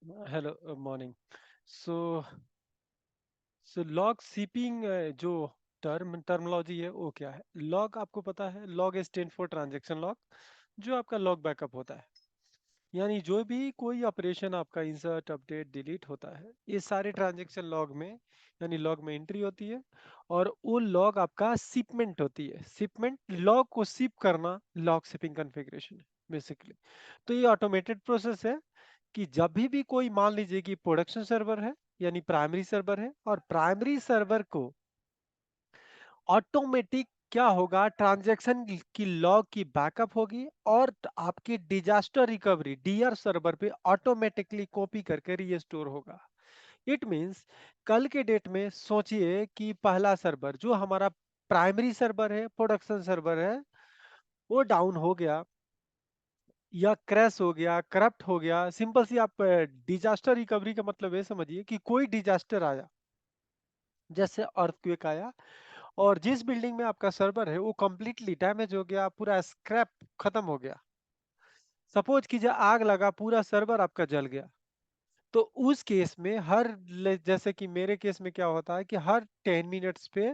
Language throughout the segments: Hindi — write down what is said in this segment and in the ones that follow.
Hello morning. So log seeping जो टर्मोलॉजी है वो क्या है? लॉग आपको पता है, log stand for transaction log, जो आपका लॉग बैकअप होता है। यानी जो भी कोई ऑपरेशन आपका इंसर्ट अपडेट डिलीट होता है, ये सारे ट्रांजैक्शन लॉग में, यानी लॉग में एंट्री होती है। और वो लॉग आपका शिपमेंट होती है। शिपमेंट, लॉग को शिप करना, लॉग शिपिंग कॉन्फ़िगरेशन है बेसिकली। तो ये ऑटोमेटेड प्रोसेस है कि जब भी कोई, मान लीजिए कि प्रोडक्शन सर्वर है, यानी प्राइमरी सर्वर है, और प्राइमरी सर्वर को ऑटोमेटिक क्या होगा, ट्रांजैक्शन की लॉग की बैकअप होगी और आपकी डिजास्टर रिकवरी डीआर सर्वर पे ऑटोमेटिकली कॉपी करके रीस्टोर होगा। इट मींस, कल के डेट में सोचिए कि पहला सर्वर जो हमारा प्राइमरी सर्वर है, प्रोडक्शन सर्वर है, वो डाउन हो गया या क्रैश हो गया, करप्ट हो गया। सिंपल सी आप डिजास्टर रिकवरी का मतलब ये समझिए कि कोई डिजास्टर आया, जैसे अर्थक्वेक आया, और जिस बिल्डिंग में आपका सर्वर है वो कंप्लीटली डैमेज हो गया, पूरा स्क्रैप खत्म हो गया। सपोज कीजिए आग लगा, पूरा सर्वर आपका जल गया। तो उस केस में जैसे कि मेरे केस में क्या होता है कि हर 10 मिनट्स पे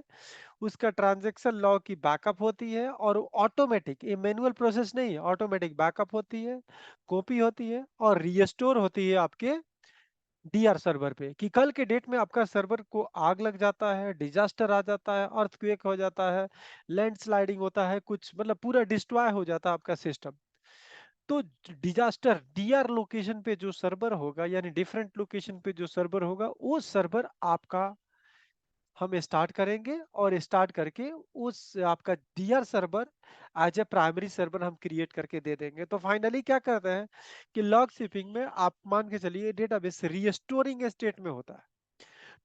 उसका ट्रांजैक्शन लॉग की बैकअप होती है, और ऑटोमेटिक, ये मैनुअल प्रोसेस नहीं है, ऑटोमेटिक बैकअप होती है, कॉपी होती है और रीस्टोर होती है आपके डीआर सर्वर पे। कि कल के डेट में आपका सर्वर को आग लग जाता है, डिजास्टर आ जाता है, अर्थक्वेक हो जाता है, लैंडस्लाइडिंग होता है, कुछ मतलब पूरा डिस्ट्रॉय हो जाता है आपका सिस्टम। तो डिजास्टर डीआर लोकेशन पे जो सर्वर होगा, यानी डिफरेंट लोकेशन पे जो सर्वर होगा, वो सर्वर आपका हम स्टार्ट करेंगे, और स्टार्ट करके उस आपका DR server as a primary server हम क्रिएट करके दे देंगे। तो फाइनली क्या करते हैं कि लॉग शिपिंग में आप मान के चलिए डेटाबेस रीस्टोरिंग स्टेट में होता है।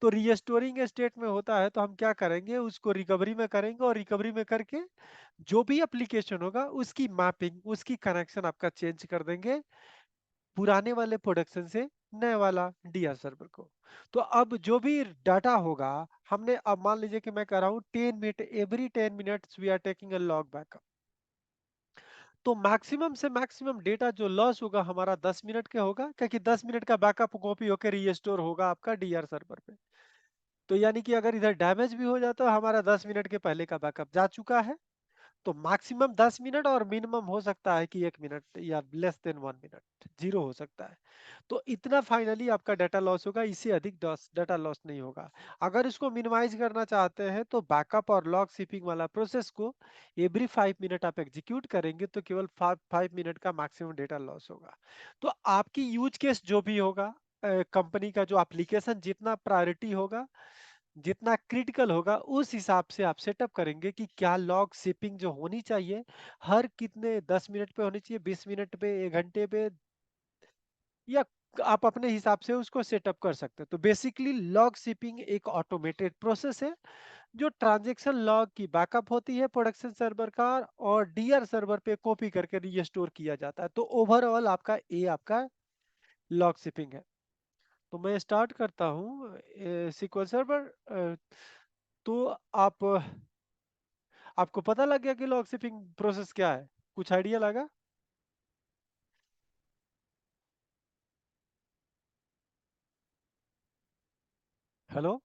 तो रीस्टोरिंग स्टेट में होता है तो हम क्या करेंगे, उसको रिकवरी में करेंगे, और रिकवरी में करके जो भी एप्लीकेशन होगा उसकी मैपिंग, उसकी कनेक्शन आपका चेंज कर देंगे, पुराने वाले प्रोडक्शन से नए वाला डीआर सर्वर को। तो अब जो भी डाटा होगा, हमने, अब मान लीजिए कि मैं कर रहा हूँ 10 minute, every 10 minutes we are taking a log backup. तो मैक्सिमम से मैक्सिमम डेटा जो लॉस होगा हमारा 10 मिनट के होगा, क्योंकि 10 मिनट का बैकअप कॉपी होकर रीस्टोर होगा आपका डीआर सर्वर पे। तो यानी कि अगर इधर डैमेज भी हो जाता है, हमारा 10 मिनट के पहले का बैकअप जा चुका है। तो मैक्सिमम 10 मिनट, और मिनिमम हो सकता है कि 1 मिनट या लेस देन 1 मिनट, जीरो हो सकता है। तो इतना फाइनली आपका डाटा लॉस होगा, इससे अधिक डाटा लॉस नहीं होगा। अगर इसको मिनिमाइज करना चाहते हैं तो बैकअप और लॉग शिपिंग वाला प्रोसेस को एवरी 5 मिनट आप एग्जीक्यूट करेंगे, तो केवल 5 मिनट का मैक्सिमम डेटा लॉस होगा। तो आपकी यूज केस जो भी होगा, कंपनी का जो एप्लीकेशन जितना प्रायोरिटी होगा, जितना क्रिटिकल होगा, उस हिसाब से आप सेटअप करेंगे कि क्या लॉग शिपिंग जो होनी चाहिए, हर कितने 10 मिनट पे होनी चाहिए, 20 मिनट पे, 1 घंटे पे, या आप अपने हिसाब से उसको सेटअप कर सकते हैं। तो बेसिकली लॉग शिपिंग एक ऑटोमेटेड प्रोसेस है जो ट्रांजैक्शन लॉग की बैकअप होती है प्रोडक्शन सर्वर का, और डीआर सर्वर पे कॉपी करके रीस्टोर किया जाता है। तो ओवरऑल आपका ये आपका लॉग शिपिंग है। तो मैं स्टार्ट करता हूँ SQL सर्वर। तो आपको पता लग गया कि लॉग शिपिंग प्रोसेस क्या है? कुछ आइडिया लगा? हेलो।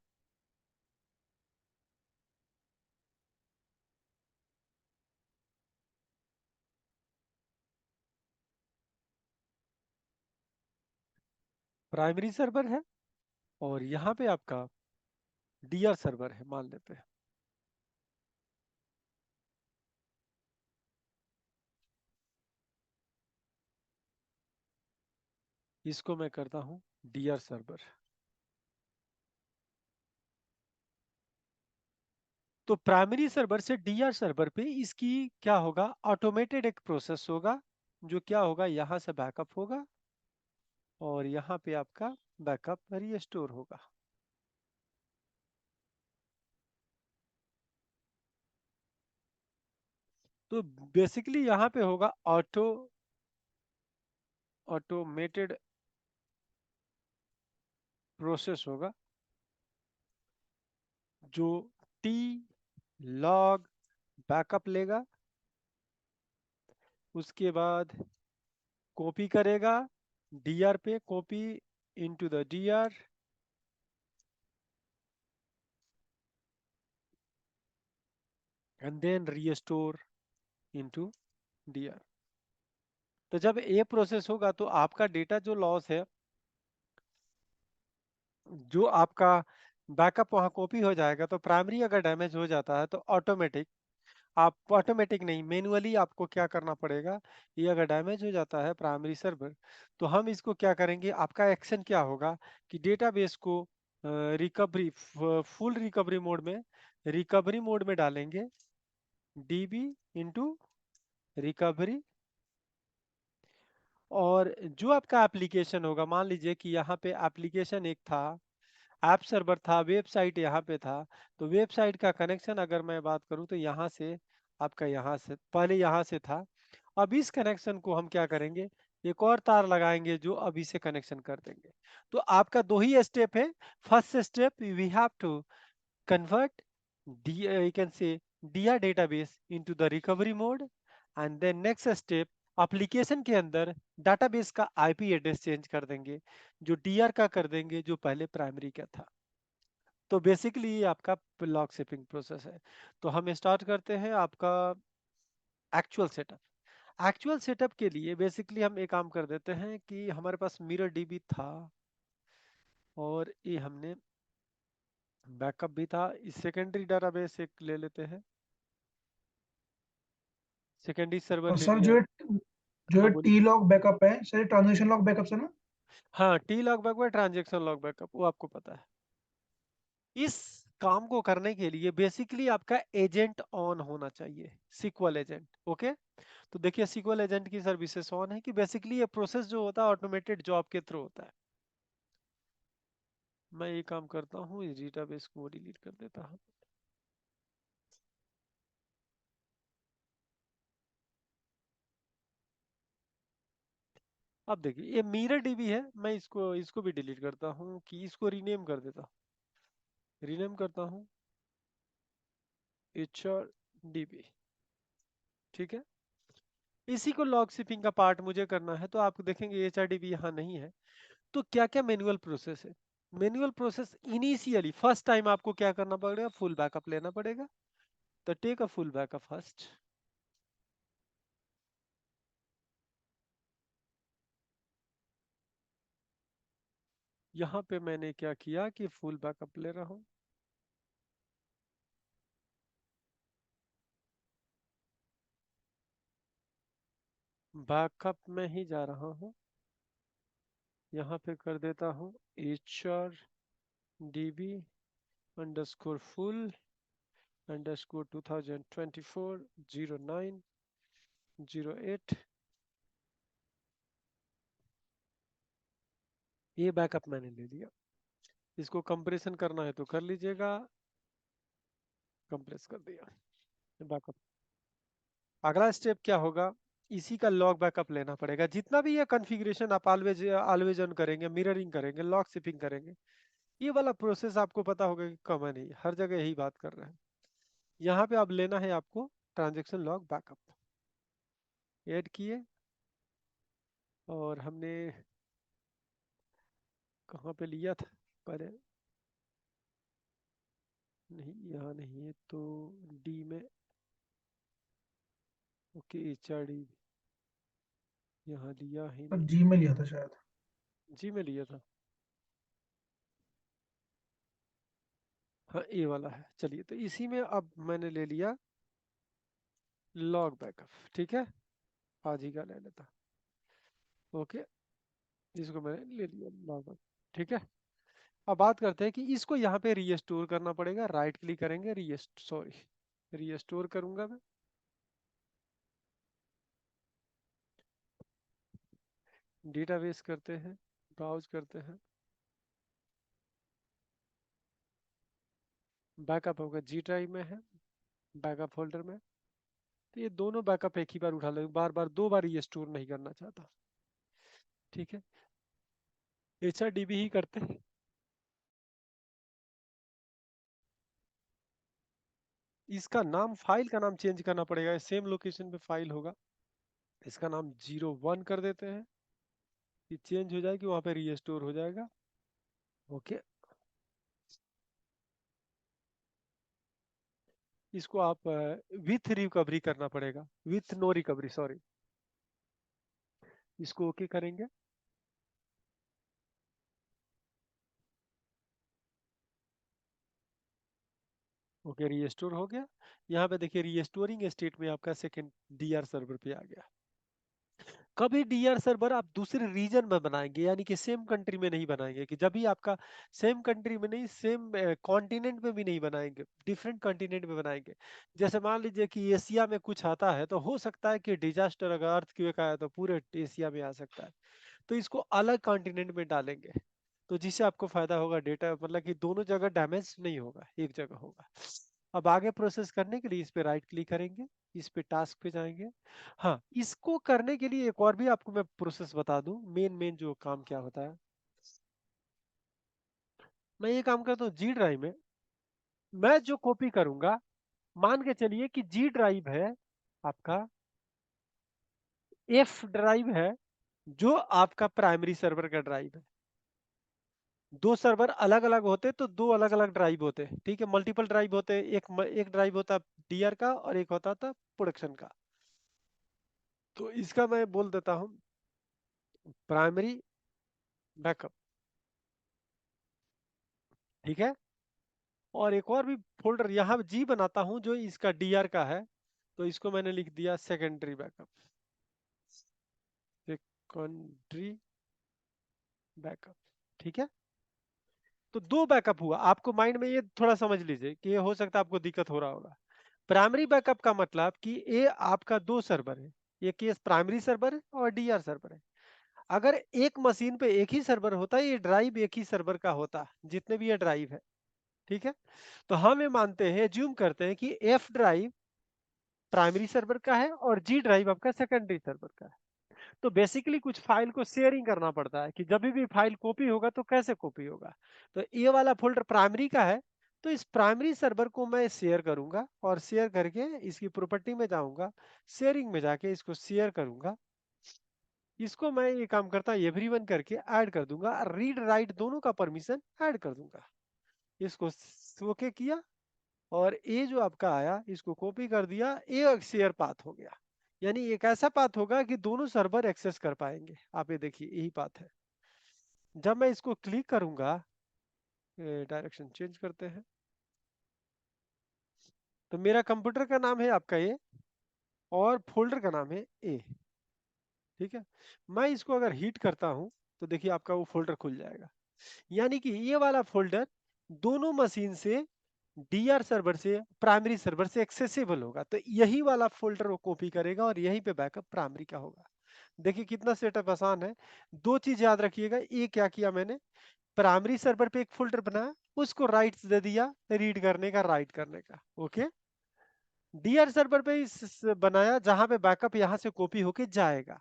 प्राइमरी सर्वर है, और यहाँ पे आपका डीआर सर्वर है, मान लेते हैं। इसको मैं करता हूँ डीआर सर्वर। तो प्राइमरी सर्वर से डीआर सर्वर पे इसकी क्या होगा, ऑटोमेटेड एक प्रोसेस होगा, जो क्या होगा, यहाँ से बैकअप होगा, और यहाँ पे आपका बैकअप रीस्टोर होगा। तो बेसिकली यहाँ पे होगा ऑटोमेटेड प्रोसेस होगा, जो टी लॉग बैकअप लेगा, उसके बाद कॉपी करेगा डीआर पे, copy into the DR and then restore into DR। तो जब ये प्रोसेस होगा तो आपका डेटा जो लॉस है, जो आपका बैकअप वहां कॉपी हो जाएगा, तो प्राइमरी अगर डैमेज हो जाता है तो ऑटोमेटिक, आप ऑटोमेटिक नहीं, मैन्युअली आपको क्या करना पड़ेगा, ये अगर डैमेज हो जाता है प्राइमरी सर्वर, तो हम इसको क्या करेंगे, आपका एक्शन क्या होगा कि डेटाबेस को रिकवरी, फुल रिकवरी मोड में डालेंगे, डीबी इंटू रिकवरी। और जो आपका एप्लीकेशन होगा, मान लीजिए कि यहाँ पे एप्लीकेशन एक था, ऐप सर्वर था, वेबसाइट यहाँ पे था, तो वेबसाइट का कनेक्शन अगर मैं बात करूँ तो यहाँ से, आपका यहाँ से पहले यहाँ से था। अब इस कनेक्शन को हम क्या करेंगे, एक और तार लगाएंगे जो अभी से कनेक्शन कर देंगे। तो आपका दो ही स्टेप है। First step, we have to convert you can say DR database into the recovery mode, and then next step, application के अंदर डाटाबेस का आईपी एड्रेस चेंज कर देंगे, जो डीआर का कर देंगे जो पहले प्राइमरी का था। तो बेसिकली ये आपका लॉग शिपिंग प्रोसेस है। तो हम स्टार्ट करते हैं आपका एक्चुअल सेटअप। एक्चुअल सेटअप के लिए बेसिकली हम एक काम कर देते हैं कि हमारे पास मिरर डीबी था, और ये हमने बैकअप भी था, इस सेकेंडरी डाटाबेस एक ले लेते हैं, सेकेंडरी सर्वर और ले सर लिया। जो हाँ ये बोलिए। टी लॉग बैकअप है सर, ट्रांजेक्शन लॉग बैकअप से ना? हाँ, T log backup, transaction log backup, वो आपको पता है। इस काम को करने के लिए बेसिकली आपका एजेंट ऑन होना चाहिए, सिक्वल एजेंट। ओके, तो देखिए सिक्वल एजेंट की सर्विसेज ऑन है कि बेसिकली ये प्रोसेस जो होता है ऑटोमेटेड जॉब के थ्रू होता है। मैं ये काम करता हूँ, इस डेटाबेस को डिलीट कर देता हूँ। अब देखिए ये मिरर डीबी है, मैं इसको इसको भी डिलीट करता हूँ, कि इसको रीनेम कर देता हूँ, रीनेम करता हूँ एच आर डीबी। ठीक है, इसी को लॉग शिपिंग का पार्ट मुझे करना है, तो आप देखेंगे एच आर डीबी यहाँ नहीं है। तो क्या क्या मैनुअल प्रोसेस है, manual process initially first time आपको क्या करना पड़ेगा, फुल बैकअप लेना पड़ेगा। तो take a full backup first. यहाँ पे मैंने क्या किया कि फुल बैकअप ले रहा हूँ, बैकअप में ही जा रहा हूँ, यहाँ पे कर देता हूँ H R D B underscore full underscore 2024 09 08। ये बैकअप मैंने ले लिया, इसको कंप्रेशन करना है तो कर लीजिएगा, कंप्रेस कर दिया बैकअप। अगला स्टेप क्या होगा, इसी का लॉग बैकअप लेना पड़ेगा, जितना भी ये कॉन्फ़िगरेशन आप ऑलवेज ऑलवेज ऑन करेंगे, मिररिंग करेंगे, लॉग शिपिंग करेंगे, ये वाला प्रोसेस आपको पता होगा कि कॉमन है, हर जगह यही बात कर रहे हैं। यहाँ पे अब लेना है आपको ट्रांजेक्शन लॉग बैकअप, ऐड किए, और हमने कहाँ पे लिया था पहले, नहीं यहाँ नहीं है तो डी में, ओके एच आर डी यहाँ लिया ही सर नहीं। जी में लिया था शायद। जी में लिया था, हाँ ये वाला है। चलिए, तो इसी में अब मैंने ले लिया लॉग बैकअप। ठीक है, आज ही का ले लेता। ओके, इसको मैंने ले लिया लॉग बैकअप। ठीक है, अब बात करते हैं कि इसको यहाँ पे रीस्टोर करना पड़ेगा, राइट क्लिक करेंगे, रीस्टोर करूंगा मैं। डेटाबेस करते हैं, ब्राउज करते हैं, बैकअप होगा जी ड्राइव में है, बैकअप फोल्डर में। तो ये दोनों बैकअप एक ही बार उठा ले, बार बार दो बार रीस्टोर नहीं करना चाहता। ठीक है, एच आर डी बी ही करते हैं। इसका नाम, फाइल का नाम चेंज करना पड़ेगा, सेम लोकेशन पे फाइल होगा, इसका नाम 01 कर देते हैं। ये चेंज हो जाएगी, वहां पे रीस्टोर हो जाएगा। ओके, इसको आप विथ रिकवरी करना पड़ेगा, विथ नो रिकवरी, सॉरी। इसको ओके करेंगे। ओके, रीस्टोर हो गया। यहाँ पे देखिए रीस्टोरिंग स्टेट में आपका सेकंड डीआर सर्वर पे आ गया। कभी डीआर सर्वर आप दूसरे रीजन में बनाएंगे, यानी कि सेम कंट्री में नहीं बनाएंगे, कि जब भी आपका सेम कंट्री में नहीं, सेम कॉन्टिनेंट में भी नहीं बनाएंगे, डिफरेंट कॉन्टिनेंट में बनाएंगे। जैसे मान लीजिए कि एशिया में कुछ आता है, तो हो सकता है कि डिजास्टर अगर अर्थक्वेक आया तो पूरे एशिया में आ सकता है, तो इसको अलग कॉन्टिनेंट में डालेंगे, तो जिससे आपको फायदा होगा, डेटा मतलब कि दोनों जगह डैमेज नहीं होगा, एक जगह होगा। अब आगे प्रोसेस करने के लिए इस पे राइट क्लिक करेंगे, इस पे टास्क पे जाएंगे। हाँ, इसको करने के लिए एक और भी आपको मैं प्रोसेस बता दूं, मेन मेन जो काम क्या होता है। मैं ये काम करता हूँ जी ड्राइव में, मैं जो कॉपी करूंगा, मान के चलिए कि जी ड्राइव है आपका, एफ ड्राइव है जो आपका प्राइमरी सर्वर का ड्राइव है। दो सर्वर अलग अलग होते तो दो अलग अलग ड्राइव होते, ठीक है, मल्टीपल ड्राइव होते, एक ड्राइव होता डीआर का और एक होता था प्रोडक्शन का। तो इसका मैं बोल देता हूँ प्राइमरी बैकअप, ठीक है। और एक और भी फोल्डर यहाँ जी बनाता हूँ जो इसका डीआर का है, तो इसको मैंने लिख दिया सेकेंडरी बैकअप, सेकेंडरी बैकअप, ठीक है। तो दो बैकअप हुआ, आपको माइंड में ये थोड़ा समझ लीजिए कि ये हो सकता है आपको दिक्कत हो रहा होगा। प्राइमरी बैकअप का मतलब कि ये आपका दो सर्वर है, ये केस प्राइमरी सर्वर है और डीआर सर्वर है। अगर एक मशीन पे एक ही सर्वर होता, ये ड्राइव एक ही सर्वर का होता, जितने भी ये ड्राइव है, ठीक है। तो हम ये मानते हैं, ज्यूम करते हैं कि एफ ड्राइव प्राइमरी सर्वर का है और जी ड्राइव आपका सेकेंडरी सर्वर का है। तो बेसिकली कुछ फाइल को शेयरिंग करना पड़ता है, कि जब भी फाइल कॉपी होगा तो कैसे कॉपी होगा। तो ये वाला फोल्डर प्राइमरी का है, तो इस प्राइमरी सर्वर को मैं शेयर करूंगा, और शेयर करके इसकी प्रॉपर्टी में जाऊंगा, शेयरिंग में जाके इसको शेयर करूंगा। इसको मैं ये काम करता एवरीवन करके ऐड कर दूंगा, रीड राइट दोनों का परमिशन ऐड कर दूंगा। इसको ओके किया, और ये जो आपका आया इसको कॉपी कर दिया, ये एक शेयर पाथ हो गया। यानी एक ऐसा पाथ होगा कि दोनों सर्वर एक्सेस कर पाएंगे। आप ये देखिए, यही पाथ है। जब मैं इसको क्लिक करूंगा, डायरेक्शन चेंज करते हैं, तो मेरा कंप्यूटर का नाम है आपका ए, और फोल्डर का नाम है ए, ठीक है। मैं इसको अगर हिट करता हूं, तो देखिए आपका वो फोल्डर खुल जाएगा। यानी कि ये वाला फोल्डर दोनों मशीन से, डीआर सर्वर से, प्राइमरी सर्वर से एक्सेसिबल होगा, तो यही वाला फोल्डर वो कॉपी करेगा और यहीं पे बैकअप प्राइमरी का होगा। देखिए कितना सेटअप आसान है। दो चीज याद रखिएगा, ये क्या किया मैंने, प्राइमरी सर्वर पे एक फोल्डर बनाया, उसको राइट्स दे दिया, रीड करने का, राइट करने का, ओके। डीआर सर्वर पे बनाया जहां पे बैकअप यहां से कॉपी होके जाएगा,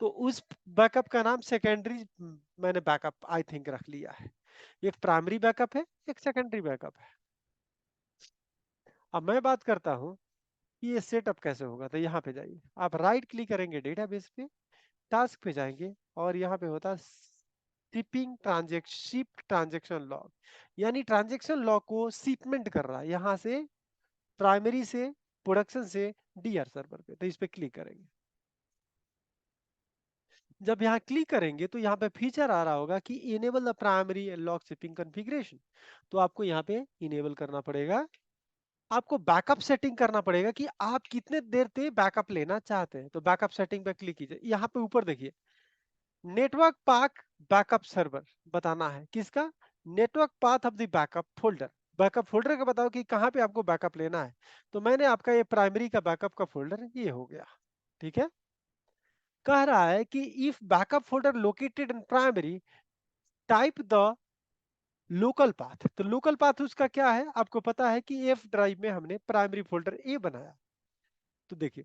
तो उस बैकअप का नाम सेकेंडरी मैंने बैकअप आई थिंक रख लिया है। एक प्राइमरी बैकअप है, एक सेकेंडरी बैकअप है। अब मैं बात करता हूँ कि ये सेटअप कैसे होगा, तो यहाँ पे जाइए, आप राइट क्लिक करेंगे डेटाबेस पे, टास्क पे जाएंगे, और यहाँ पे होता शिप ट्रांजेक्शन लॉग, यानी ट्रांजेक्शन लॉग को शिपमेंट कर रहा है यहाँ से, प्राइमरी से, प्रोडक्शन से डीआर सर्वर पे, तो इस पे क्लिक करेंगे। जब यहाँ क्लिक करेंगे तो यहाँ पे फीचर आ रहा होगा कि enable the primary log shipping configuration, तो आपको यहाँ पे इनेबल करना पड़ेगा। आपको बैकअप सेटिंग करना पड़ेगा कि आप कितने देर तक बैकअप लेना चाहते हैं, तो बैकअप सेटिंग पे क्लिक कीजिए। यहाँ पे ऊपर देखिए, नेटवर्क पाथ बैकअप सर्वर बताना है, किसका, network path of the backup folder. Backup folder का बताओ कि कहाँ पे आपको बैकअप लेना है, तो मैंने आपका ये प्राइमरी का बैकअप का फोल्डर ये हो गया, ठीक है। कह रहा है कि if backup folder located in primary, type the local path, तो लोकल पाथ उसका क्या है, आपको पता है कि एफ ड्राइव में हमने प्राइमरी फोल्डर ए बनाया। तो देखिए,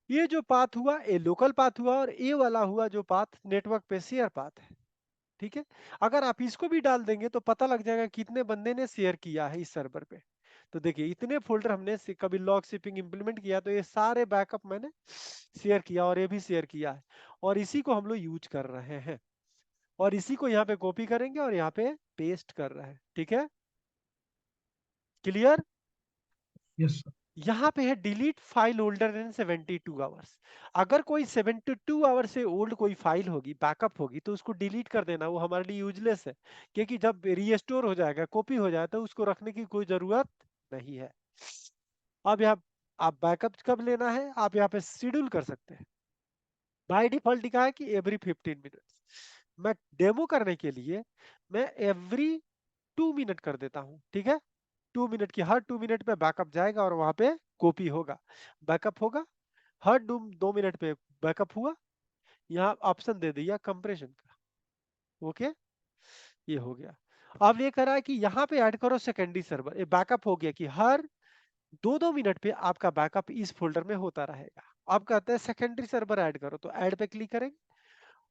ये जो पाथ हुआ ये लोकल पाथ हुआ, और ये वाला हुआ जो पाथ नेटवर्क पे शेयर पाथ है, ठीक है। अगर आप इसको भी डाल देंगे तो पता लग जाएगा कितने बंदे ने शेयर किया है इस सर्वर पे। तो देखिए इतने फोल्डर हमने कभी लॉग शिपिंग इंप्लीमेंट किया, तो ये सारे बैकअप मैंने शेयर किया, और ये भी शेयर किया है, और इसी को हम लोग यूज कर रहे हैं। और इसी को यहाँ पे कॉपी करेंगे और यहाँ पे पेस्ट कर रहे हैं, ठीक है, क्लियर। Yes sir. यहाँ पे है delete file older than 72 hours. अगर कोई 72 आवर से ओल्ड कोई फाइल होगी, बैकअप होगी, तो उसको डिलीट कर देना, वो हमारे लिए यूजलेस है, क्योंकि जब रीस्टोर हो जाएगा, कॉपी हो जाए, तो उसको रखने की कोई जरूरत नहीं है। अब यहाँ आप बैकअप कब लेना है, आप यहाँ पे शेड्यूल कर सकते हैं। बाय डिफॉल्ट लिखा है कि एवरी 15 मिनट्स। मैं डेमो करने के लिए मैं एवरी 2 मिनट कर देता हूँ, ठीक है। 2 मिनट की, हर 2 मिनट पे बैकअप जाएगा और वहां पे कॉपी होगा, बैकअप होगा। हर 2 मिनट पे बैकअप हुआ, यहाँ ऑप्शन दे दिया कंप्रेशन का, ओके, ये हो गया। अब ये कह रहा है कि यहाँ पे ऐड करो सेकेंडरी सर्वर, ये बैकअप हो गया कि हर 2-2 मिनट पे आपका बैकअप इस फोल्डर में होता रहेगा। अब कहते हैं सेकेंडरी सर्वर ऐड करो, तो ऐड पे क्लिक करेंगे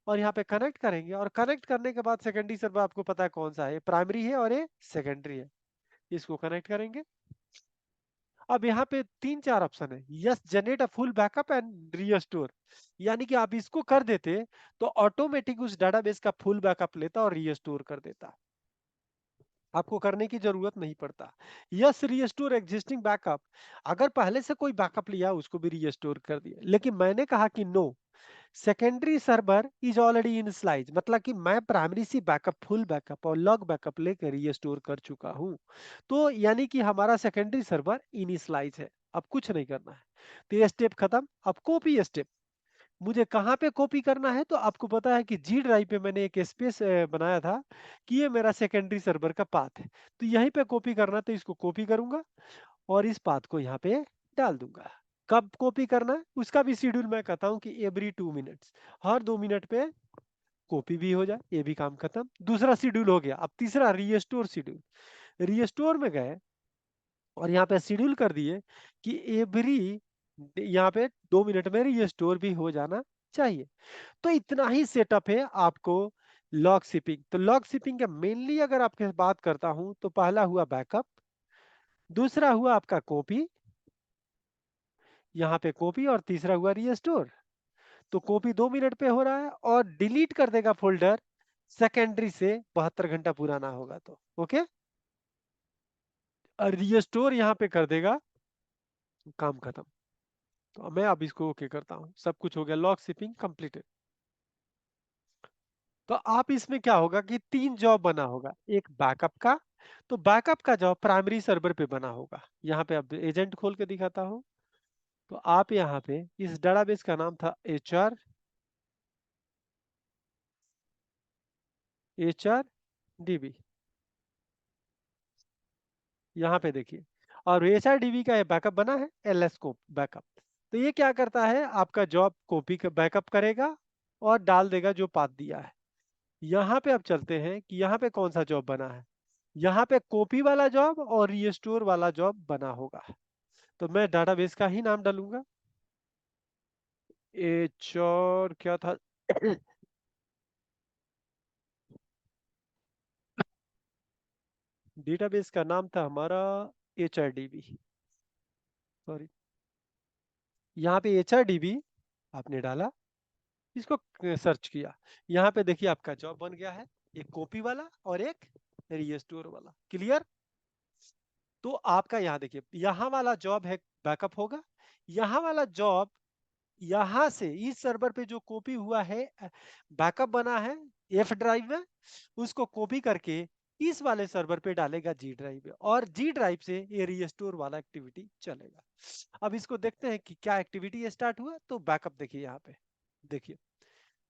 और यहाँ पे कनेक्ट करेंगे, और कनेक्ट करने के बाद सेकेंडरी सर्वर आपको पता है कौन सा है, प्राइमरी है और ये सेकेंडरी है, इसको कनेक्ट करेंगे। अब यहाँ पे 3-4 ऑप्शन है, yes generate a full backup and restore, यानी कि आप इसको कर देते तो ऑटोमेटिक उस डाटाबेस का फुल बैकअप लेता और रीस्टोर कर देता, आपको करने की जरूरत नहीं पड़ता। यस रीस्टोर एग्जिस्टिंग बैकअप, अगर पहले से कोई बैकअप लिया उसको भी रीस्टोर कर दिया, लेकिन मैंने कहा कि no, secondary server is already in slice, मतलब कि मैं प्राइमरी से बैकअप, फुल बैकअप और लॉग बैकअप लेकर रीस्टोर कर चुका हूं, तो यानी कि हमारा सेकेंडरी सर्वर इन स्लाइज है, अब कुछ नहीं करना है। तो ये स्टेप खत्म। अब कॉपी स्टेप, मुझे कहाँ पे कॉपी करना है, तो आपको पता है कि जी ड्राइव पे मैंने एक स्पेस बनाया था कि ये मेरा सेकेंडरी सर्वर का पाथ है, तो यहीं पे कॉपी करना, तो इसको कॉपी करूंगा और इस पाथ को यहाँ पे डाल दूंगा। कब कॉपी करना है उसका भी शेड्यूल मैं कहता हूँ कि एवरी 2 मिनट्स, हर 2 मिनट पे कॉपी भी हो जाए, ये भी काम खत्म। दूसरा शेड्यूल हो गया। अब तीसरा रीस्टोर शेड्यूल, रीस्टोर में गए और यहाँ पे शेड्यूल कर दिए कि एवरी, यहाँ पे 2 मिनट में रीस्टोर भी हो जाना चाहिए। तो इतना ही सेटअप है आपको लॉग शिपिंग। तो लॉग शिपिंग का मेनली अगर आपके बात करता हूं, तो पहला हुआ बैकअप, दूसरा हुआ आपका कॉपी, यहाँ पे कॉपी, और तीसरा हुआ रीस्टोर। तो कॉपी 2 मिनट पे हो रहा है और डिलीट कर देगा फोल्डर सेकेंडरी से 72 घंटा पूरा ना होगा तो, ओके। और रीस्टोर यहाँ पे कर देगा, काम खत्म। तो मैं अब इसको ओके करता हूँ, सब कुछ हो गया, लॉग शिपिंग कंप्लीटेड। तो आप इसमें क्या होगा कि 3 जॉब बना होगा, एक बैकअप का, तो बैकअप का जॉब प्राइमरी सर्वर पे बना होगा। यहाँ पे अब एजेंट खोल के दिखाता हूँ। तो आप यहाँ पे इस डेटाबेस का नाम था एच आर डी बी, यहाँ पे देखिए, और एच आर डी बी का ये बैकअप बना है, एल एस को बैकअप। तो ये क्या करता है, आपका जॉब कॉपी का बैकअप करेगा और डाल देगा जो पाथ दिया है। यहाँ पे अब चलते हैं कि यहाँ पे कौन सा जॉब बना है, यहाँ पे कॉपी वाला जॉब और रीस्टोर वाला जॉब बना होगा। तो मैं डाटाबेस का ही नाम डालूंगा, एच और क्या था डेटाबेस का नाम था हमारा H R D B, sorry, यहाँ पे एच आर डी बी आपने डाला, इसको सर्च किया, यहाँ पे देखिए आपका जॉब बन गया है, एक कॉपी वाला और एक रीस्टोर वाला, क्लियर। तो आपका यहाँ देखिए, यहाँ वाला जॉब है बैकअप होगा, यहाँ वाला जॉब यहां से इस सर्वर पे जो कॉपी हुआ है, बैकअप बना है एफ ड्राइव में, उसको कॉपी करके इस वाले सर्वर पे डालेगा जी ड्राइव में, और जी ड्राइव से ये रीस्टोर वाला एक्टिविटी चलेगा। अब इसको देखते हैं कि क्या एक्टिविटी स्टार्ट हुआ। तो बैकअप देखिए, यहाँ पे देखिए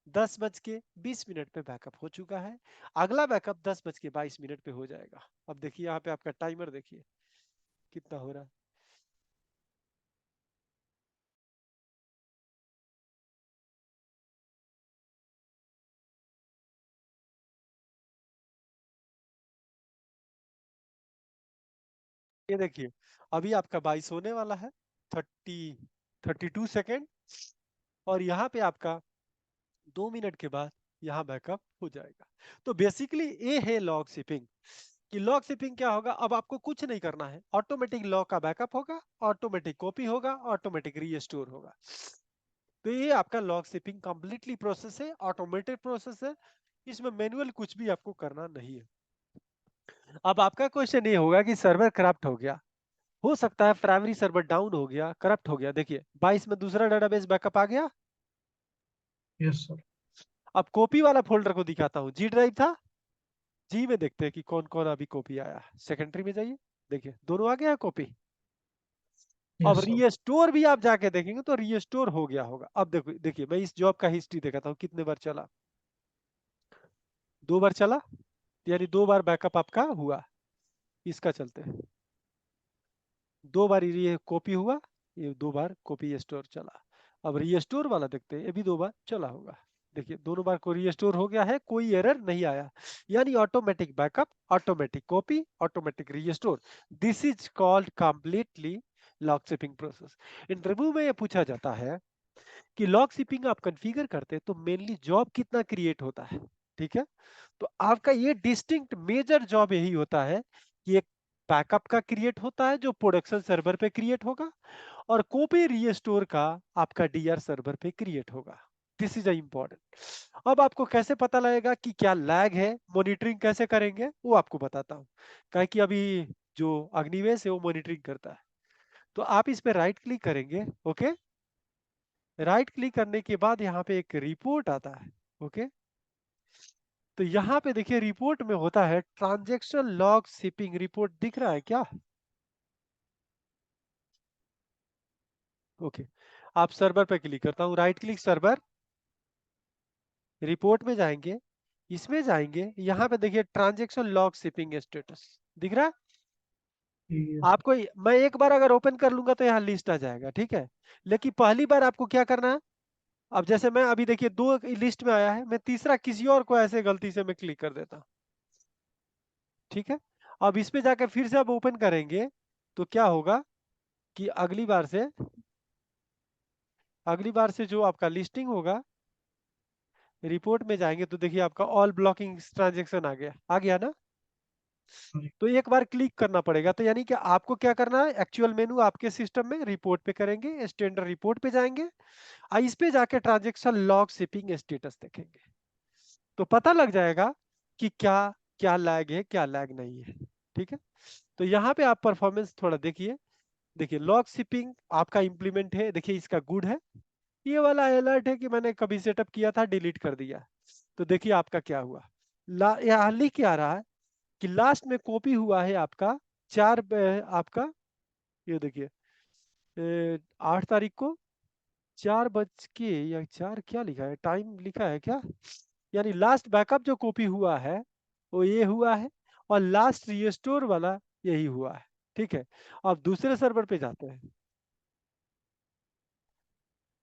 10:20 पे बैकअप हो चुका है, अगला बैकअप 10:22 पे हो जाएगा। अब देखिए यहाँ पे आपका टाइमर देखिए कितना हो रहा है। ये देखिए अभी आपका 22 होने वाला है, 32 सेकेंड, और यहाँ पे आपका 2 मिनट के बाद यहाँ बैकअप हो जाएगा। तो बेसिकली ये है लॉग शिपिंग। कि लॉग शिपिंग क्या होगा, अब आपको कुछ नहीं करना है, ऑटोमेटिक लॉग का बैकअप होगा, ऑटोमेटिक कॉपी होगा, ऑटोमेटिक रीस्टोर होगा। तो ये आपका लॉग शिपिंग कंप्लीटली प्रोसेस है, ऑटोमेटेड प्रोसेस है। इसमें मैनुअल कुछ भी आपको करना नहीं है। अब आपका क्वेश्चन ये होगा कि सर्वर करप्ट हो गया, हो सकता है प्राइमरी सर्वर डाउन हो गया, करप्ट हो गया। देखिए 22 में दूसरा डेटाबेस बैकअप आ गया। Yes sir. अब कॉपी वाला फोल्डर को दिखाता हूँ, जी ड्राइव था, जी में देखते हैं कि कौन कौन अभी कॉपी आया। सेकेंडरी में जाइए, देखिए दोनों आ गया कॉपी। अब यस सर। रीस्टोर भी आप जाके देखेंगे तो रीस्टोर हो गया होगा। अब देखो, देखिए मैं इस जॉब का हिस्ट्री दिखाता हूँ, कितने बार चला। 2 बार चला, यानी 2 बार बैकअप आपका हुआ। इसका चलते हैं, 2 बार ये कॉपी हुआ, ये 2 बार कॉपी स्टोर चला। अब रीस्टोर वाला देखते हैं, ये भी 2 बार चला होगा। देखिए दोनों बार को रीस्टोर हो गया है, कोई एरर नहीं आया, यानी automatic backup, automatic copy, automatic restore. This is called completely log shipping process. Interview में ये पूछा जाता है कि लॉग शिपिंग आप कॉन्फ़िगर करते हैं तो मेनली जॉब कितना क्रिएट होता है, ठीक है। तो आपका ये डिस्टिंक्ट मेजर जॉब यही होता है कि एक बैकअप का क्रिएट होता है जो प्रोडक्शन सर्वर पे क्रिएट होगा, और कॉपी रीस्टोर का आपका डीआर सर्वर पे क्रिएट होगा। This is important. अब आपको कैसे पता लगेगा कि क्या लैग है, मॉनिटरिंग कैसे करेंगे वो आपको बताता हूँ। क्या कि अभी जो अग्निवेश है वो मॉनिटरिंग करता है। तो आप इस पे राइट क्लिक करेंगे, ओके। राइट क्लिक करने के बाद यहाँ पे एक रिपोर्ट आता है, ओके। तो यहाँ पे देखिए रिपोर्ट में होता है ट्रांजैक्शन लॉग शिपिंग रिपोर्ट, दिख रहा है क्या? ओके। आप सर्वर पे क्लिक करता हूँ, राइट क्लिक सर्वर, रिपोर्ट में जाएंगे, इसमें जाएंगे, यहाँ पे देखिए ट्रांजैक्शन लॉग शिपिंग स्टेटस दिख रहा है यस सर। आपको। मैं एक बार अगर ओपन कर लूंगा तो यहाँ लिस्ट आ जाएगा, ठीक है। लेकिन पहली बार आपको क्या करना है, अब जैसे मैं अभी देखिए 2 लिस्ट में आया है, मैं तीसरा किसी और को ऐसे गलती से मैं क्लिक कर देता हूँ, ठीक है। अब इस पे जाकर फिर से आप ओपन करेंगे तो क्या होगा कि अगली बार से जो आपका लिस्टिंग होगा, रिपोर्ट में जाएंगे तो देखिए आपका ऑल ब्लॉकिंग ट्रांजेक्शन आ गया ना। हाँ तो एक बार क्लिक करना पड़ेगा, तो यानी कि आपको क्या करना है, एक्चुअल मेनू आपके सिस्टम में रिपोर्ट पे करेंगे, स्टैंडर्ड रिपोर्ट पे जाएंगे, इस पे जाके ट्रांजेक्शन लॉग शिपिंग स्टेटस देखेंगे, तो पता लग जाएगा कि क्या क्या लैग है, क्या लैग नहीं है, ठीक है। तो यहाँ पे आप परफॉर्मेंस थोड़ा देखिए, देखिए लॉग शिपिंग आपका इंप्लीमेंट है, देखिए इसका गुड है। ये वाला अलर्ट है कि मैंने कभी सेटअप किया था डिलीट कर दिया। तो देखिए आपका क्या हुआ, यहाँ लिख क्या रहा है कि लास्ट में कॉपी हुआ है आपका आपका ये देखिए 8 तारीख को 4 बज के या 4 क्या लिखा है, टाइम लिखा है क्या, यानी लास्ट बैकअप जो कॉपी हुआ है वो ये हुआ है, और लास्ट रीस्टोर वाला यही हुआ है, ठीक है। अब दूसरे सर्वर पे जाते हैं,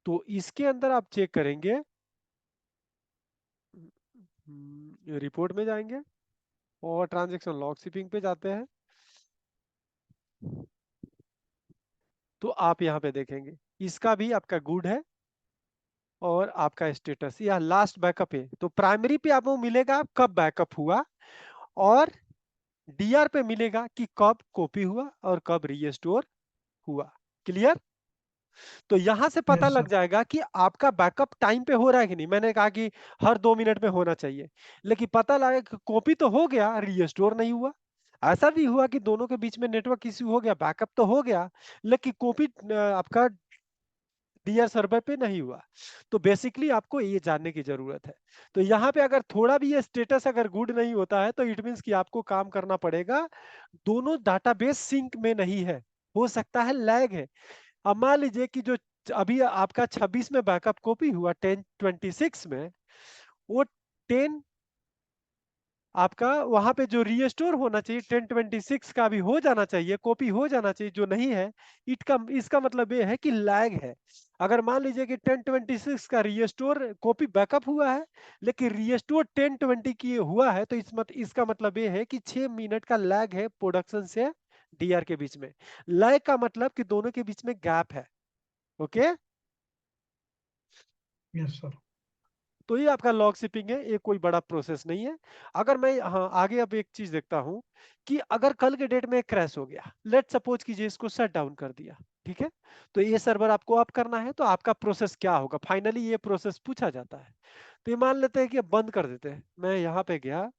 तो इसके अंदर आप चेक करेंगे, रिपोर्ट में जाएंगे और ट्रांजैक्शन लॉग शिपिंग पे जाते हैं, तो आप यहाँ पे देखेंगे इसका भी आपका गुड है, और आपका स्टेटस या लास्ट बैकअप है। तो प्राइमरी पे आपको मिलेगा कब बैकअप हुआ, और डीआर पे मिलेगा कि कब कॉपी हुआ और कब रीस्टोर हुआ। क्लियर? तो यहां से पता यस लग सर। जाएगा कि आपका बैकअप टाइम पे हो रहा है कि नहीं। मैंने कहा कि हर 2 मिनट में होना चाहिए, लेकिन पता लगा कि कॉपी तो हो गया, रीस्टोर नहीं हुआ। ऐसा भी हुआ कि दोनों के बीच में नेटवर्क इश्यू हो गया, बैकअप तो हो गया लेकिन कॉपी आपका डीआर सर्वर पे नहीं हुआ। तो बेसिकली आपको ये जानने की जरूरत है। तो यहाँ पे अगर थोड़ा भी ये स्टेटस अगर गुड नहीं होता है तो इट मींस कि आपको काम करना पड़ेगा, दोनों डाटाबेस सिंक में नहीं है, हो सकता है लैग है। अब मान लीजिए कि जो अभी आपका 26 में बैकअप कॉपी हुआ 1026 में, वो 10 आपका वहां पे जो रीस्टोर होना चाहिए 1026 का भी हो जाना चाहिए, कॉपी हो जाना चाहिए, जो नहीं है। इसका मतलब ये है कि लैग है। अगर मान लीजिए कि 1026 का रीस्टोर कॉपी बैकअप हुआ है लेकिन रीस्टोर 1020 की हुआ है, तो इसका मतलब ये है कि 6 मिनट का लैग है प्रोडक्शन से डीआर के बीच में। लैग का मतलब कि दोनों के बीच में गैप है, ओके। Yes sir. तो ये आपका लॉग शिपिंग है, ये कोई बड़ा प्रोसेस नहीं है। अगर मैं हाँ आगे अब एक चीज देखता हूं कि अगर कल के डेट में क्रैश हो गया, लेट सपोज कीजिए इसको शट डाउन कर दिया, ठीक है। तो ये सर्वर आपको अप करना है, तो आपका प्रोसेस क्या होगा, फाइनली ये प्रोसेस पूछा जाता है। तो ये मान लेते हैं कि अब बंद कर देते हैं। मैं यहाँ पे गया,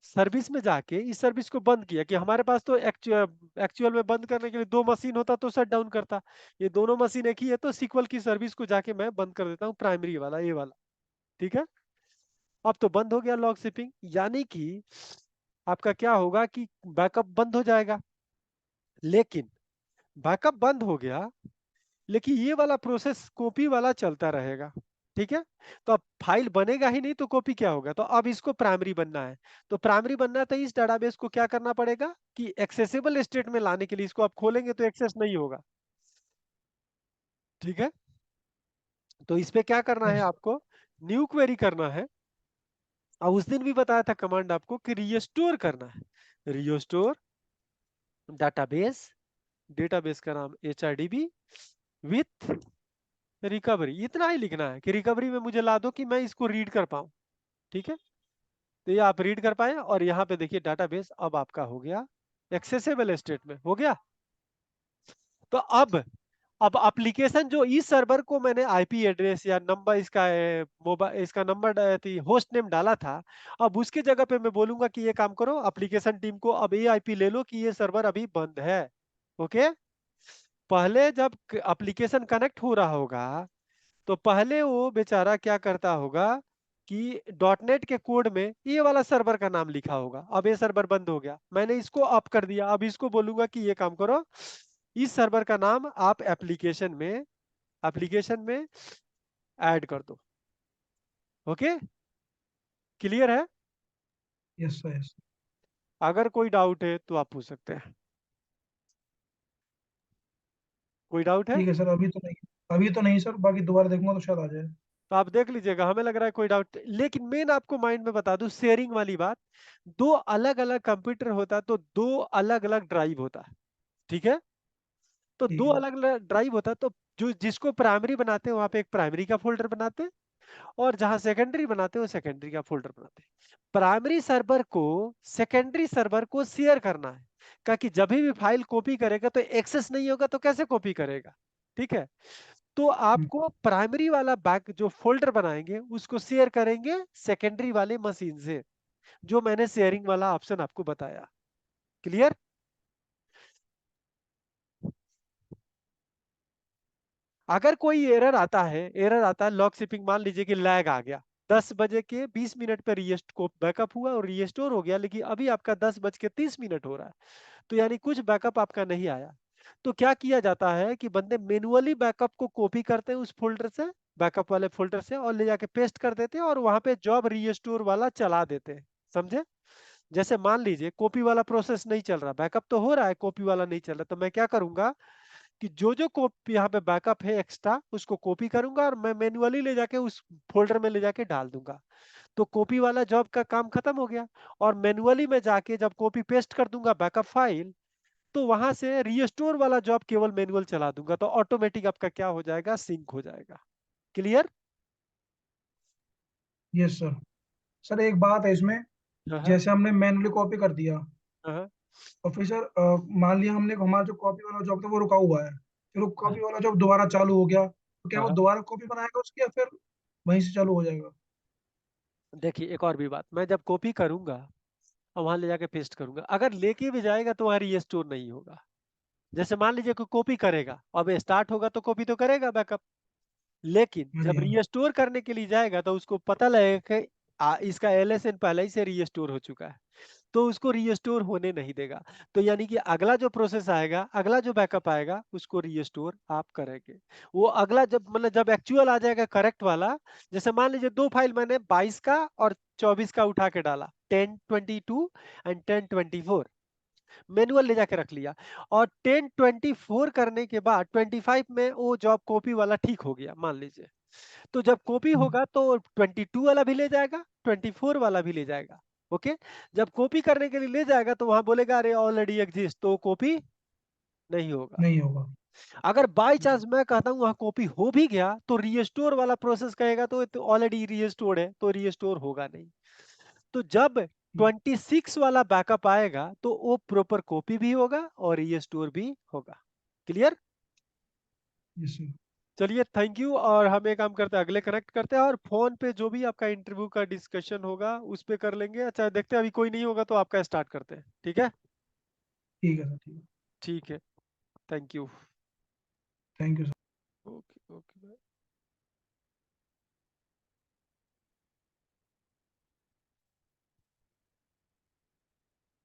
सर्विस में जाके इस सर्विस को बंद किया कि हमारे पास तो एक्चुअल में बंद करने के लिए दो मशीन होता तो शट डाउन करता। ये दोनों मशीन एक ही है, तो सीक्वल की सर्विस को जाके मैं बंद कर देता हूँ, प्राइमरी वाला ये वाला। ठीक है, अब तो बंद हो गया लॉग शिपिंग, यानी कि आपका क्या होगा कि बैकअप बंद हो जाएगा। लेकिन बैकअप बंद हो गया, लेकिन ये वाला प्रोसेस कॉपी वाला चलता रहेगा। ठीक है, तो अब फाइल बनेगा ही नहीं तो कॉपी क्या होगा, तो अब इसको प्राइमरी बनना है। तो प्राइमरी बनना है तो इस डेटाबेस को क्या करना पड़ेगा कि एक्सेसिबल स्टेट में लाने के लिए इसको आप खोलेंगे तो एक्सेस नहीं होगा। ठीक है, तो इस पे क्या करना है यस। आपको, न्यू क्वेरी करना है। और उस दिन भी बताया था कमांड आपको कि रीस्टोर करना है, रीस्टोर डाटाबेस, डेटाबेस का नाम HRDB विथ रिकवरी। इतना ही लिखना है कि रिकवरी में मुझे ला दो कि मैं इसको रीड कर पाऊं। ठीक है, तो ये आप रीड कर पाए, और यहाँ पे देखिए डाटाबेस अब आपका हो गया एक्सेसिबल स्टेट में हो गया। तो अब एप्लीकेशन जो इस सर्वर को मैंने आईपी एड्रेस या नंबर इसका मोबाइल इसका नंबर थी होस्ट नेम डाला था, अब उसके जगह पे मैं बोलूंगा कि ये काम करो एप्लीकेशन टीम को, अब ये आईपी ले लो कि ये सर्वर अभी बंद है। ओके, पहले जब एप्लीकेशन कनेक्ट हो रहा होगा तो पहले वो बेचारा क्या करता होगा कि डॉट नेट के कोड में ये वाला सर्वर का नाम लिखा होगा। अब ये सर्वर बंद हो गया, मैंने इसको अप कर दिया, अब इसको बोलूंगा कि ये काम करो, इस सर्वर का नाम आप एप्लीकेशन में ऐड कर दो। ओके, क्लियर है? Yes sir, yes. अगर कोई डाउट है तो आप पूछ सकते हैं। कोई डाउट है ठीक है सर, अभी तो नहीं। अभी तो नहीं सर, बाकी दोबारा देखूंगा तो शायद आ जाए। तो आप देख लीजिएगा, हमें लग रहा है कोई डाउट, लेकिन मेन आपको माइंड में बता दूं शेयरिंग वाली बात, दो अलग अलग कंप्यूटर होता है तो दो अलग अलग ड्राइव होता है। ठीक है, तो ठीक दो है। अलग अलग ड्राइव होता है, तो जो जिसको प्राइमरी बनाते हैं वहां पे एक प्राइमरी का फोल्डर बनाते हैं, और जहां सेकेंडरी बनाते हैं वो सेकेंडरी का फोल्डर बनाते हैं। प्राइमरी सर्वर को सेकेंडरी सर्वर को शेयर करना है, ताकि जब भी फाइल कॉपी करेगा तो एक्सेस नहीं होगा तो कैसे कॉपी करेगा। ठीक है, तो हम्म, आपको प्राइमरी वाला बैक जो फोल्डर बनाएंगे उसको शेयर करेंगे सेकेंडरी वाले मशीन से, जो मैंने शेयरिंग वाला ऑप्शन आपको बताया। क्लियर? अगर कोई एरर आता है लॉग शिपिंग, मान लीजिए कि लैग आ गया, 10 बजे के 20 मिनट पे रीएस्ट को बैकअप हुआ और रीस्टोर हो गया, लेकिन अभी आपका 10 बज के 30 मिनट हो रहा है, तो यानी कुछ बैकअप आपका नहीं आया, तो क्या किया जाता है कि बंदे मैन्युअली बैकअप को कॉपी करते हैं उस फोल्डर से, बैकअप वाले फोल्डर से, और ले जाके पेस्ट कर देते हैं और वहां पे जॉब रीस्टोर वाला चला देते हैं। समझे? जैसे मान लीजिए कॉपी वाला प्रोसेस नहीं चल रहा, बैकअप तो हो रहा है, कॉपी वाला नहीं चल रहा, तो मैं क्या करूंगा कि जो जो कॉपी यहाँ पे बैकअप है एक्स्ट्रा उसको कॉपी करूंगा और मैं मैन्युअली ले जाके उस फोल्डर में ले जाके डाल दूंगा। तो कॉपी वाला जॉब का काम खत्म हो गया, और मैन्युअली में जाके जब कॉपी पेस्ट कर दूंगा बैकअप फाइल, तो वहां से रीस्टोर वाला जॉब केवल मैनुअल चला दूंगा, तो ऑटोमेटिक आपका क्या हो जाएगा, सिंक हो जाएगा। क्लियर? Yes sir. सर एक बात है इसमें, हाँ जैसे हमने मैनुअली कॉपी कर दिया, हाँ और फिर सर मान लिया हमने हमारा जो कॉपी वाला जॉब था वो रुका हुआ है, फिर वो हाँ कॉपी वाला जॉब दोबारा चालू हो गया, तो क्या वो हाँ। दोबारा कॉपी बनाएगा उसकी, या फिर वहीं से चालू हो जाएगा? देखिए एक और भी बात, मैं जब कॉपी करूंगा और वहां ले जाके पेस्ट करूंगा, अगर लेके भी जाएगा तो वहां रीस्टोर नहीं होगा। जैसे मान लीजिए कोई कॉपी करेगा, अब स्टार्ट होगा तो कॉपी तो करेगा बैकअप, लेकिन हाँ जी, जब हाँ। रीस्टोर करने के लिए जाएगा तो उसको पता लगेगा कि इसका एलएसएन पहले ही से रीस्टोर हो चुका है, तो उसको रीस्टोर होने नहीं देगा। तो यानी कि अगला जो प्रोसेस आएगा, अगला जो बैकअप आएगा उसको रीस्टोर आप करेंगे। वो अगला जब मतलब जब एक्चुअल आ जाएगा करेक्ट वाला, जैसे मान लीजिए दो फाइल मैंने 22 का और 24 का उठा के डाला, 1022 एंड 1024, मैनुअल ले जाके रख लिया, और 1024 करने के बाद 25 में वो जॉब कॉपी वाला ठीक हो गया मान लीजिए, तो जब कॉपी हम्म, होगा तो 22 वाला भी ले जाएगा, 24 वाला भी ले जाएगा। ओके, जब कॉपी करने के लिए ले जाएगा तो वहां बोलेगा अरे ऑलरेडी एग्जिस्ट, तो कॉपी नहीं होगा। नहीं होगा। अगर बाय हम्म, चांस मैं कहता हूँ वहां कॉपी हो भी गया तो रीस्टोर वाला प्रोसेस कहेगा तो ऑलरेडी रीस्टोर्ड है, तो रीस्टोर होगा नहीं। तो जब हम्म, 26 वाला बैकअप आएगा तो वो प्रॉपर कॉपी भी होगा और रीस्टोर भी होगा। क्लियर? Yes sir. चलिए थैंक यू, और हम एक काम करते हैं, अगले कनेक्ट करते हैं और फोन पे जो भी आपका इंटरव्यू का डिस्कशन होगा उस पे कर लेंगे। अच्छा देखते हैं, अभी कोई नहीं होगा तो आपका स्टार्ट करते हैं, ठीक है। ठीक है सर, ठीक है। ठीक है, thank you. Thank you sir. Okay okay.